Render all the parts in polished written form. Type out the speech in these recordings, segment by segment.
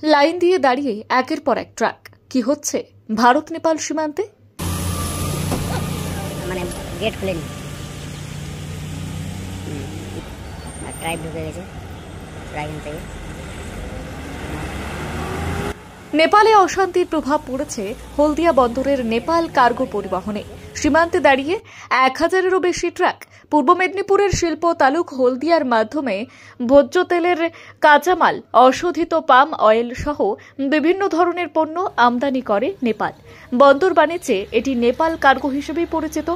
Line দিয়ে দাঁড়িয়ে একের পর এক ট্রাক। কি হচ্ছে ভারত নেপাল সীমান্তে? মানে গেট খুলেনি, ট্রাইব ঢুকে গেছে রাইন থেকে। নেপালে অশান্তির প্রভাব পড়েছে হলদিয়া বন্দরের নেপাল কার্গো পরিবহনে। সীমান্তে দাঁড়িয়ে 1000-এরও বেশি ট্রাক। পূর্ব মেদিনীপুরের শিল্প তালুক হলদিয়ার মাধ্যমে ভোজ্য তেলের কাঁচামাল, অশোধিত পাম অয়েল সহ বিভিন্ন ধরনের পণ্য আমদানি করে নেপাল। বন্দর বাণিজ্যে এটি নেপাল কার্গো হিসেবেই পরিচিত।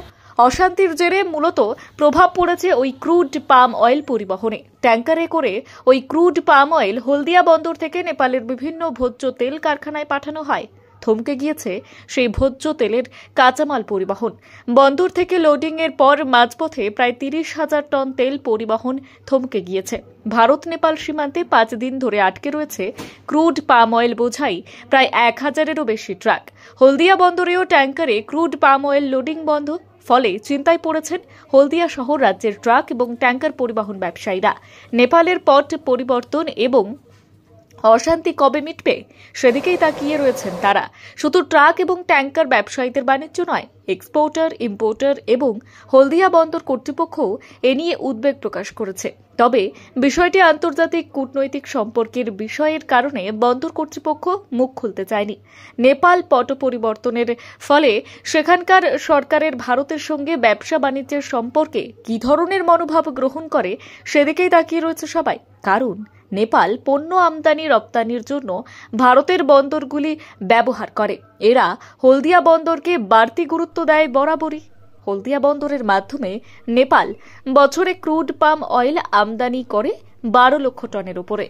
অশান্তির জেরে মূলত প্রভাব পড়েছে ওই ক্রুড পাম অয়েল পরিবহনে। ট্যাঙ্কারে করে ওই ক্রুড পাম অয়েল হলদিয়া বন্দর থেকে নেপালের বিভিন্ন ভোজ্য তেল কারখানায় পাঠানো হয়। থমকে গিয়েছে সেই ভোজ্য তেলের কাঁচামাল পরিবহন। বন্দর থেকে লোডিং এর পর মাঝপথে প্রায় 30,000 টন তেল পরিবহন থমকে গিয়েছে। ভারত নেপাল সীমান্তে 5 দিন ধরে আটকে রয়েছে ক্রুড পাম অয়েল বোঝাই প্রায় 1000-এরও বেশি ট্রাক। হলদিয়া বন্দরেও ট্যাঙ্কারে ক্রুড পাম অয়েল লোডিং বন্ধ। ফলে চিন্তায় পড়েছেন হলদিয়া শহর রাজ্যের ট্রাক এবং ট্যাঙ্কার পরিবহন ব্যবসায়ীরা। নেপালের পথ পরিবর্তন এবং অশান্তি কবে মিটবে সেদিকেই তাকিয়ে রয়েছেন তারা। শুধু ট্রাক এবং ট্যাঙ্কার ব্যবসায়ীদের বাণিজ্য নয়, এক্সপোর্টার, ইম্পোর্টার এবং হলদিয়া বন্দর কর্তৃপক্ষও এ নিয়ে উদ্বেগ প্রকাশ করেছে। তবে বিষয়টি আন্তর্জাতিক কূটনৈতিক সম্পর্কের বিষয়ের কারণে বন্দর কর্তৃপক্ষ মুখ খুলতে চায়নি। নেপাল পট পরিবর্তনের ফলে সেখানকার সরকারের ভারতের সঙ্গে ব্যবসা বাণিজ্যের সম্পর্কে কী ধরনের মনোভাব গ্রহণ করে সেদিকেই তাকিয়ে রয়েছে সবাই। কারণ নেপাল পণ্য আমদানি রপ্তানির জন্য ভারতের বন্দরগুলি ব্যবহার করে। এরা হলদিয়া বন্দরকে বাড়তি গুরুত্ব দেয় বরাবরই। হলদিয়া বন্দরের মাধ্যমে নেপাল বছরে ক্রুড পাম অয়েল আমদানি করে 12 লক্ষ টনের উপরে।